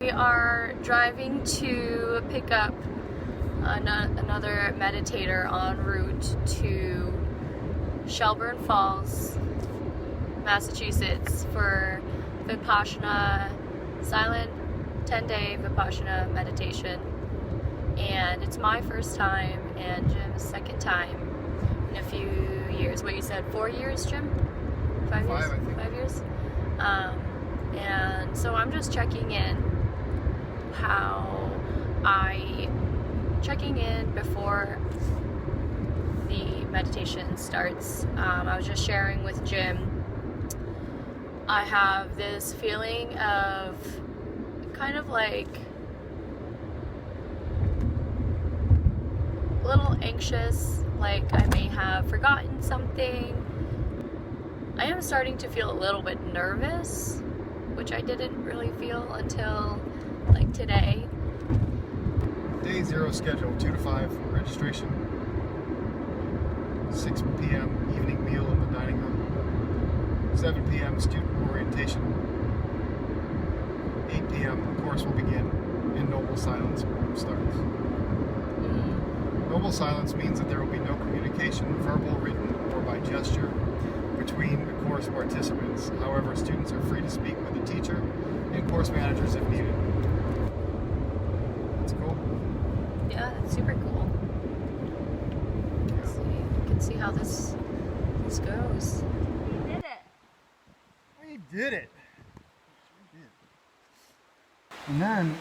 We are driving to pick up another meditator en route to Shelburne Falls, Massachusetts for Vipassana, silent 10-day Vipassana meditation. And it's my first time and Jim's second time in a few years. What you said, 4 years, Jim? 5 years? I think. 5 years? And so I'm just checking in checking in before the meditation starts. I was just sharing with Jim, I have this feeling of kind of like a little anxious, like I may have forgotten something. I am starting to feel a little bit nervous, which I didn't really feel until like today. Day 0 schedule, 2 to 5 registration. 6 p.m. evening meal in the dining room. 7 p.m. student orientation. 8 p.m. the course will begin and noble silence starts. Noble silence means that there will be no communication, verbal, written, or by gesture, between the course participants. However, students are free to speak with the teacher and course managers if needed. That's cool. Yeah, that's super cool. Let's see. You can see how this goes. We did it. We did it. We did. And then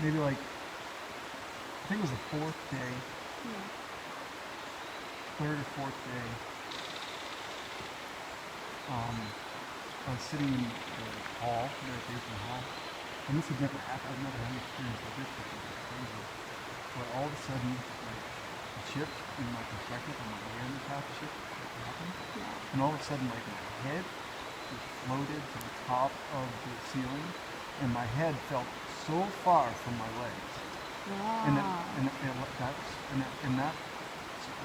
maybe like I think it was the 4th day. Yeah. 3rd or 4th day. I was sitting in the hall, meditation hall, and this had never happened. I've never had an experience like this before. It's crazy. But all of a sudden, like, a shift in my perspective on my awareness path shift happened. Yeah. And all of a sudden, like, my head just floated to the top of the ceiling, and my head felt so far from my legs. Wow. And that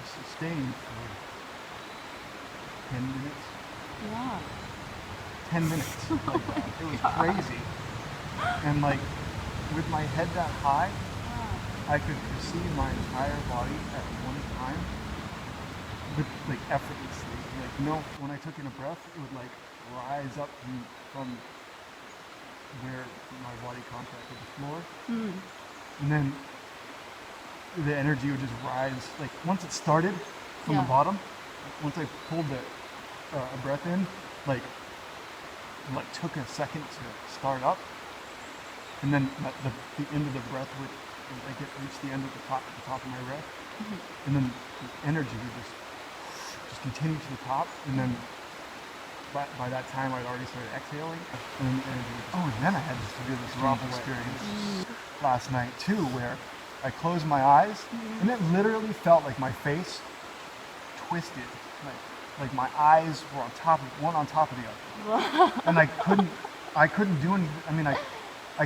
sustained for 10 minutes. Yeah. 10 minutes like that. It was crazy. And like, with my head that high, Wow. I could perceive my entire body at one time, but like effortlessly. Like, when I took in a breath, it would like rise up from where my body contacted the floor. Mm. And then the energy would just rise. Like, once it started from Yeah. the bottom, once I pulled a breath in, like took a second to start up, and then the end of the breath would like reach the end of the top of my breath, and then the energy would just continue to the top, and then by that time I'd already started exhaling, and then the energy would, and then I had this really strange experience last night too, where I closed my eyes, and it literally felt like my face twisted, like my eyes were one on top of the other. And I couldn't do anything. I mean, I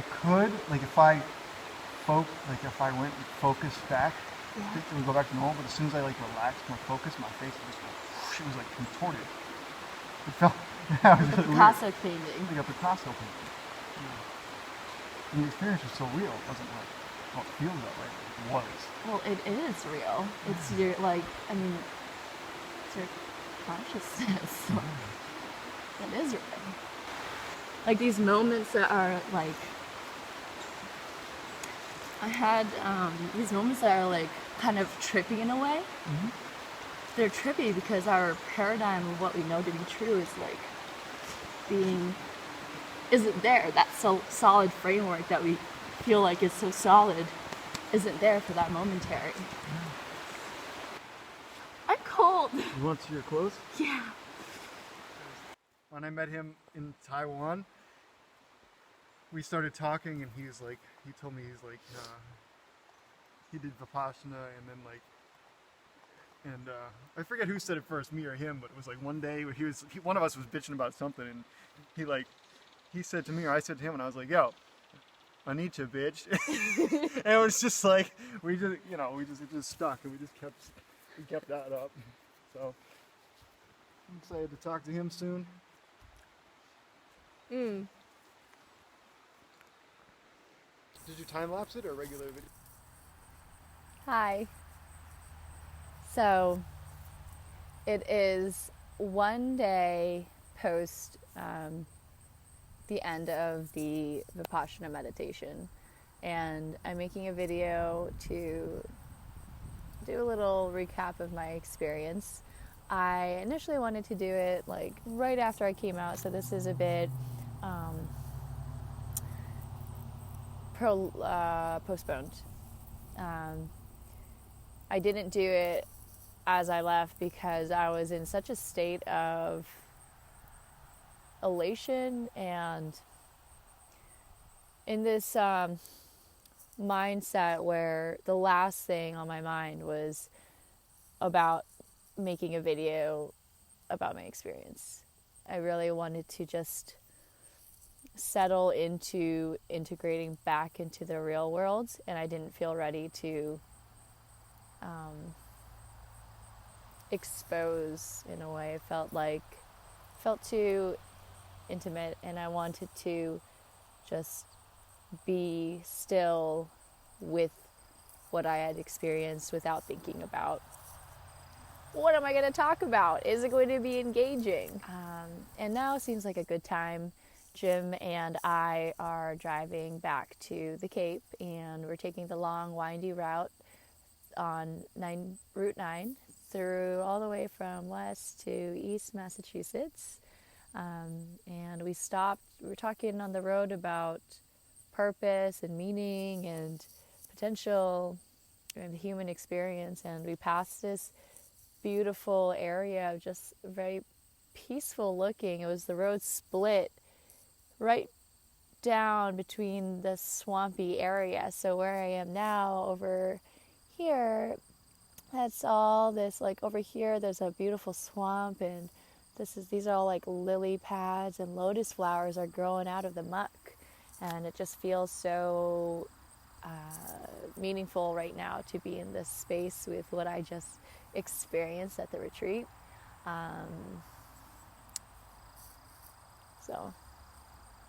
could, like, if I went and focused back, it would go back to normal, but as soon as I like relaxed my focus, my face was like, whoosh, it was like contorted. It felt, yeah, it was really Picasso weird. painting. Like a Picasso painting. Yeah. And the experience was so real. It wasn't like, oh, it feels that way. It was. Well, it is real. It's your, like, I mean, it's your consciousness. It is real. Like these moments that are like, I had these moments that are like kind of trippy in a way. Mm-hmm. They're trippy because our paradigm of what we know to be true is like isn't there. That solid framework that we feel like is so solid isn't there for that momentary. I'm cold. You want to see your clothes? Yeah. When I met him in Taiwan, we started talking, and he told me he did Vipassana, and then I forget who said it first, me or him, but it was like one day where one of us was bitching about something, and he said to me, or I said to him, and I was like, yo, I need you, bitch. And it was just like, it just stuck, and we kept that up. So I'm excited to talk to him soon. Did you time lapse it or regular video? Hi. So it is one day post the end of the Vipassana meditation, and I'm making a video to do a little recap of my experience. I initially wanted to do it like right after I came out, so this is a bit postponed. I didn't do it as I left because I was in such a state of elation and in this mindset where the last thing on my mind was about making a video about my experience. I really wanted to just settle into integrating back into the real world, and I didn't feel ready to expose in a way. It felt too intimate, and I wanted to just be still with what I had experienced without thinking about what am I going to talk about? Is it going to be engaging? And now seems like a good time. Jim and I are driving back to the Cape, and we're taking the long, windy route on Route 9 through all the way from west to east Massachusetts. And we were talking on the road about purpose and meaning and potential and the human experience, and we passed this beautiful area of just very peaceful looking. It was the road split right down between the swampy area. So where I am now over here, that's all this, like over here there's a beautiful swamp, and these are all like lily pads, and lotus flowers are growing out of the muck, and it just feels so meaningful right now to be in this space with what I just experienced at the retreat.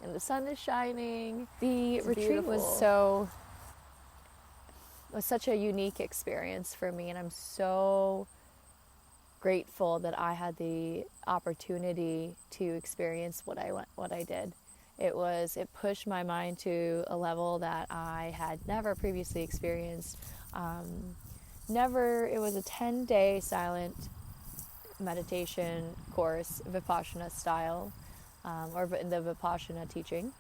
And the sun is shining. The retreat was such a unique experience for me, and I'm so grateful that I had the opportunity to experience what I did. It pushed my mind to a level that I had never previously experienced. It was a 10-day silent meditation course, Vipassana style, or in the Vipassana teaching.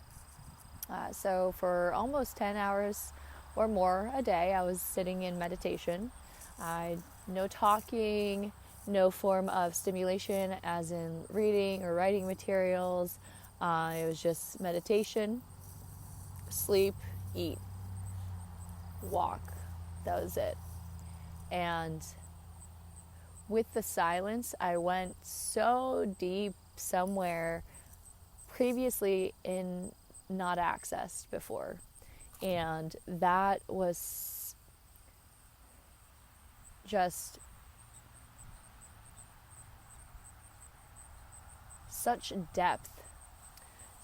So for almost 10 hours or more a day, I was sitting in meditation. No talking, no form of stimulation, as in reading or writing materials. It was just meditation, sleep, eat, walk. That was it. And with the silence, I went so deep somewhere previously not accessed before. And that was just such depth.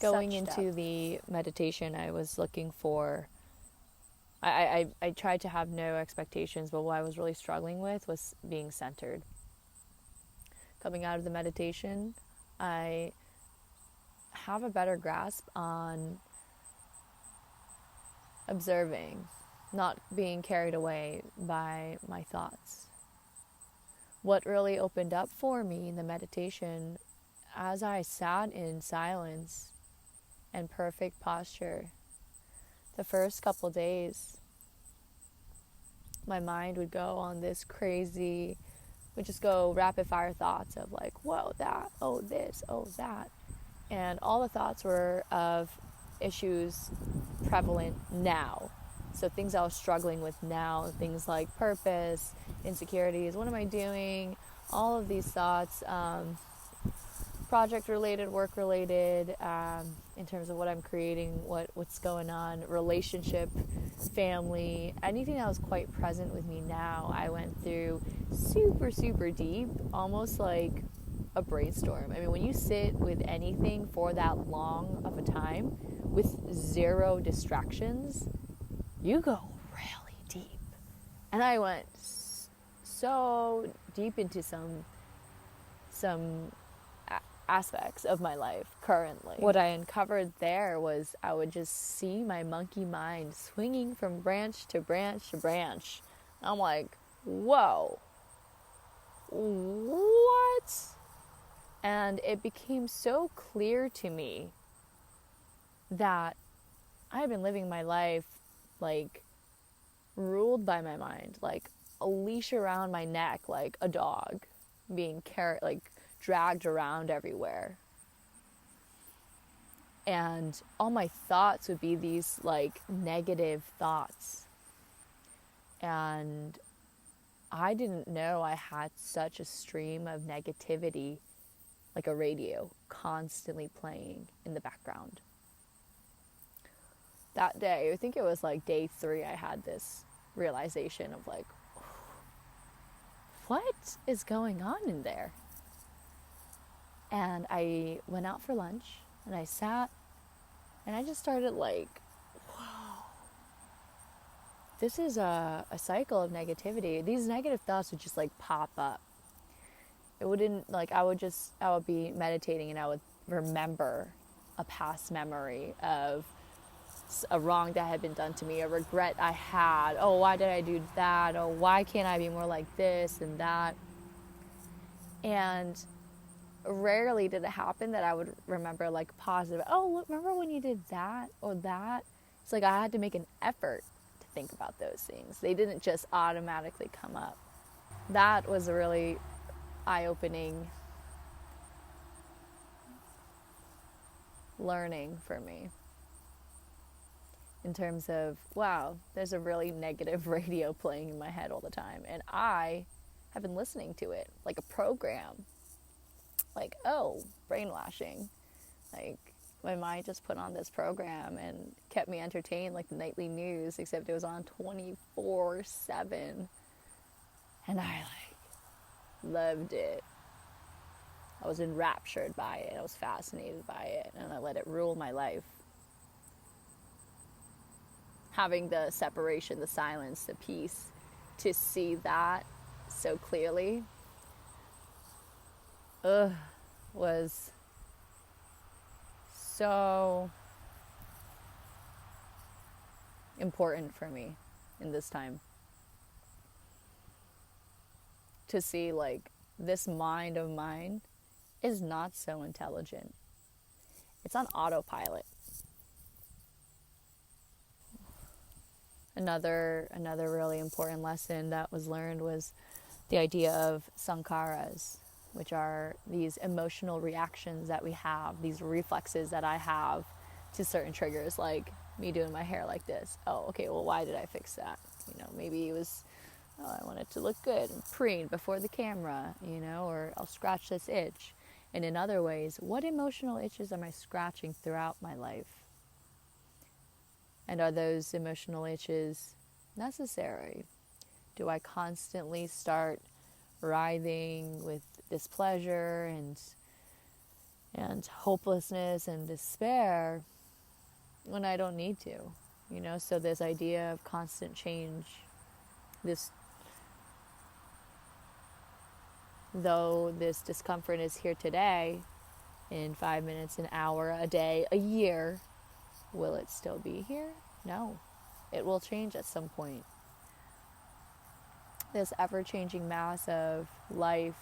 Going into the meditation, I was looking for, I tried to have no expectations, but what I was really struggling with was being centered. Coming out of the meditation, I have a better grasp on observing, not being carried away by my thoughts. What really opened up for me in the meditation, as I sat in silence and perfect posture, the first couple days, my mind would go on this crazy, would just go rapid fire thoughts of like, whoa, that, oh, this, oh, that. And all the thoughts were of issues prevalent now. So things I was struggling with now, things like purpose, insecurities, what am I doing? All of these thoughts, project-related, work-related, in terms of what I'm creating, what's going on, relationship, family, anything that was quite present with me now, I went through super, super deep, almost like a brainstorm. I mean, when you sit with anything for that long of a time with zero distractions, you go really deep. And I went so deep into some aspects of my life currently. What I uncovered there was I would just see my monkey mind swinging from branch to branch to branch. I'm like, whoa, what? And it became so clear to me that I had been living my life like ruled by my mind, like a leash around my neck, like a dog being dragged around everywhere. And all my thoughts would be these like negative thoughts. And I didn't know I had such a stream of negativity, like a radio, constantly playing in the background. That day, I think it was like day 3, I had this realization of like, what is going on in there? And I went out for lunch and I sat and I just started like, whoa, this is a cycle of negativity. These negative thoughts would just like pop up. It wouldn't, like, I would be meditating and I would remember a past memory of a wrong that had been done to me, a regret I had. Oh, why did I do that? Oh, why can't I be more like this and that? And rarely did it happen that I would remember like positive. Oh, remember when you did that or that? It's like I had to make an effort to think about those things. They didn't just automatically come up. That was a really eye-opening learning for me. In terms of, wow, there's a really negative radio playing in my head all the time. And I have been listening to it like a program. Like, oh, brainwashing. Like, my mind just put on this program and kept me entertained like the nightly news, except it was on 24/7. And I, loved it. I was enraptured by it. I was fascinated by it. And I let it rule my life. Having the separation, the silence, the peace, to see that so clearly was so important for me in this time. To see like this mind of mine is not so intelligent. It's on autopilot. Another really important lesson that was learned was the idea of sankharas, which are these emotional reactions that we have, these reflexes that I have to certain triggers, like me doing my hair like this. Oh, okay, well, why did I fix that? Maybe it was, I want it to look good and preened before the camera, or I'll scratch this itch. And in other ways, what emotional itches am I scratching throughout my life? And are those emotional itches necessary? Do I constantly start writhing with displeasure and hopelessness and despair when I don't need to? So this idea of constant change, though this discomfort is here today, in 5 minutes, an hour, a day, a year, will it still be here? No. It will change at some point. This ever-changing mass of life,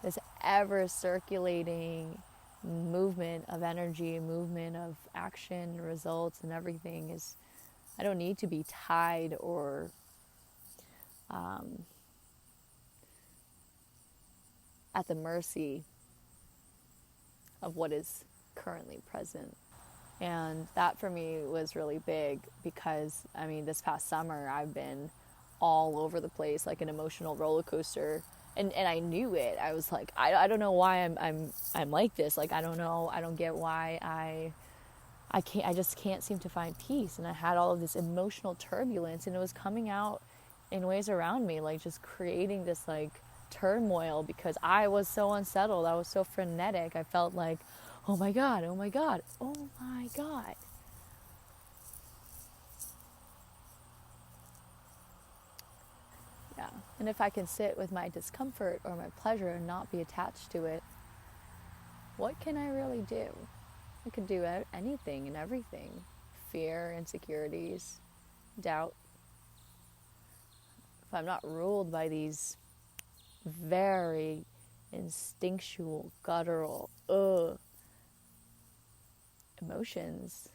this ever-circulating movement of energy, movement of action, results, and everything is, I don't need to be tied or at the mercy of what is currently present. And that for me was really big because, this past summer I've been all over the place, like an emotional roller coaster. And I knew it. I was like, I don't know why I'm like this. Like, I don't know. I don't get why I just can't seem to find peace. And I had all of this emotional turbulence, and it was coming out in ways around me, like just creating this like turmoil because I was so unsettled. I was so frenetic. I felt like, oh my God, oh my God, oh my God. And if I can sit with my discomfort or my pleasure and not be attached to it, what can I really do? I could do anything and everything. Fear, insecurities, doubt. If I'm not ruled by these very instinctual, guttural, emotions,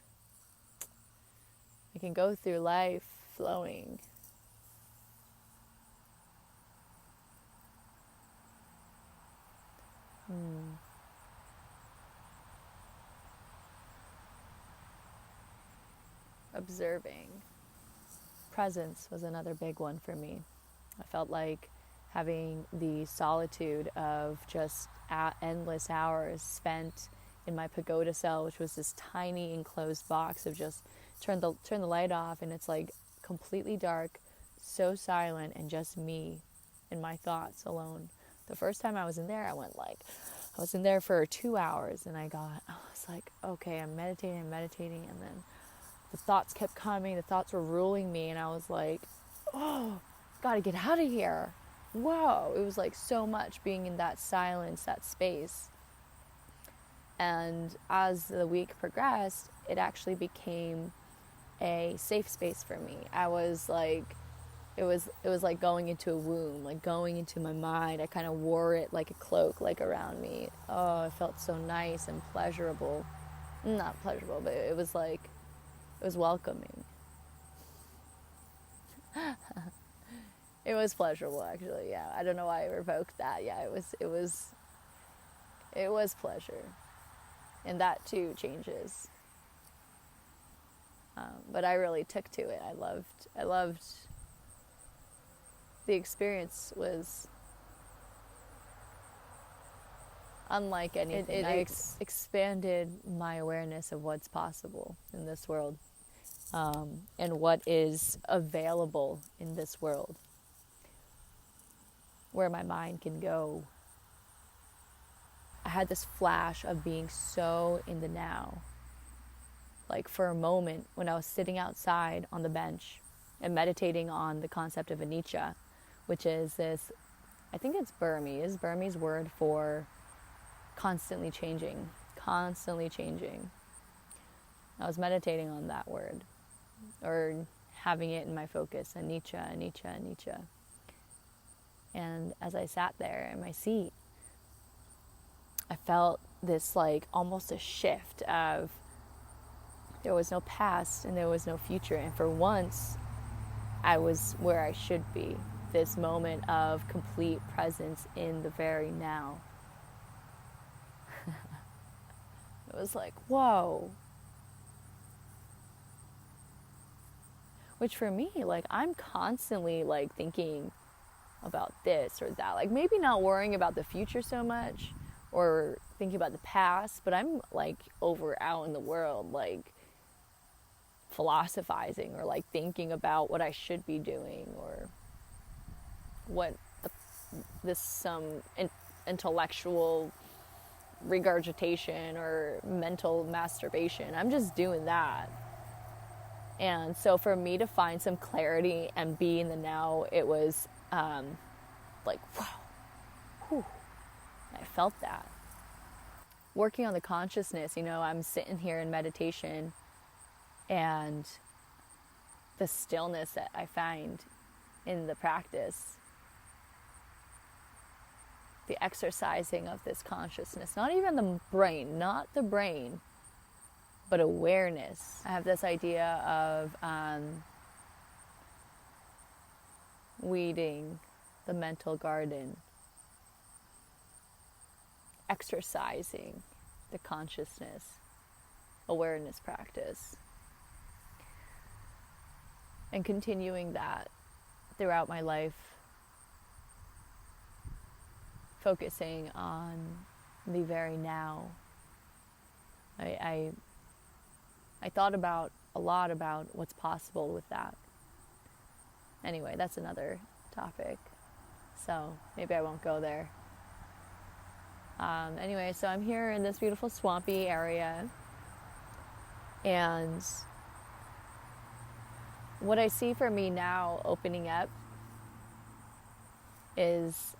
I can go through life flowing. Observing. Presence was another big one for me. I felt like having the solitude of just endless hours spent in my pagoda cell, which was this tiny enclosed box of just turn the light off and it's like completely dark, so silent, and just me and my thoughts alone. The first time I was in there, I was in there for 2 hours, and I was like, okay, I'm meditating, and then the thoughts kept coming, the thoughts were ruling me, and I was like, oh, gotta get out of here. Whoa, it was like so much being in that silence, that space. And as the week progressed, it actually became a safe space for me. I was like, it was like going into a womb, like going into my mind. I kind of wore it like a cloak, like around me. Oh, it felt so nice and pleasurable. Not pleasurable, but it was welcoming. It was pleasurable, actually. Yeah, I don't know why I revoked that. Yeah, it was pleasure, and that too changes. But I really took to it. I loved. The experience was unlike anything. It expanded my awareness of what's possible in this world, and what is available in this world, where my mind can go. I had this flash of being so in the now. Like for a moment when I was sitting outside on the bench and meditating on the concept of anicca, which is this, I think it's Burmese word for constantly changing. I was meditating on that word, or having it in my focus, anicca. And as I sat there in my seat, I felt this like almost a shift of there was no past and there was no future. And for once, I was where I should be. This moment of complete presence in the very now. It was like, whoa. Which for me, like, I'm constantly like thinking about this or that. Like maybe not worrying about the future so much or thinking about the past, but I'm like out in the world, like philosophizing or like thinking about what I should be doing or what some intellectual regurgitation or mental masturbation. I'm just doing that. And so for me to find some clarity and be in the now, it was like, wow, whew. I felt that. Working on the consciousness, I'm sitting here in meditation, and the stillness that I find in the practice, the exercising of this consciousness, not the brain, but awareness. I have this idea of weeding the mental garden, exercising the consciousness, awareness practice, and continuing that throughout my life, focusing on the very now. I thought a lot about what's possible with that. Anyway, that's another topic, so maybe I won't go there. Anyway, so I'm here in this beautiful swampy area, and what I see for me now opening up is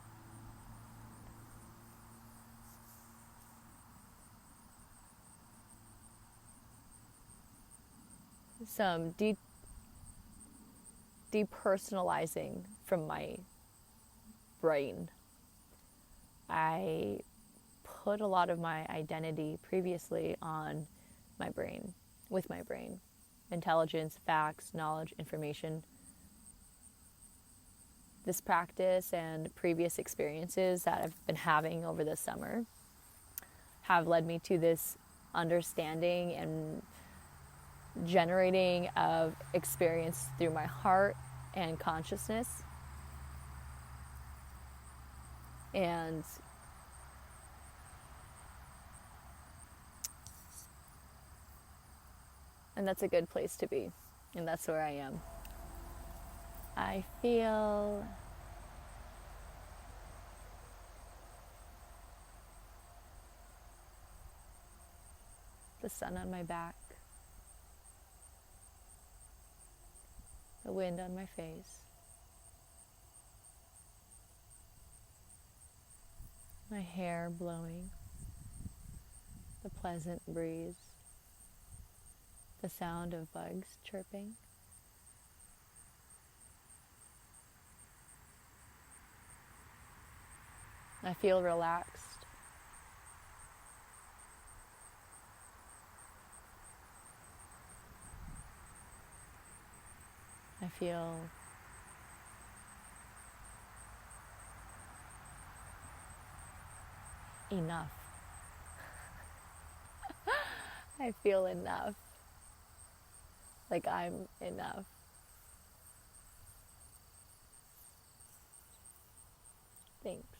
some depersonalizing from my brain. I put a lot of my identity previously on my brain, with my brain. Intelligence, facts, knowledge, information. This practice and previous experiences that I've been having over the summer have led me to this understanding and generating of experience through my heart and consciousness. And that's a good place to be. And that's where I am. I feel the sun on my back, the wind on my face, my hair blowing, the pleasant breeze, the sound of bugs chirping. I feel relaxed. I feel enough. I feel enough. Like I'm enough. Thanks.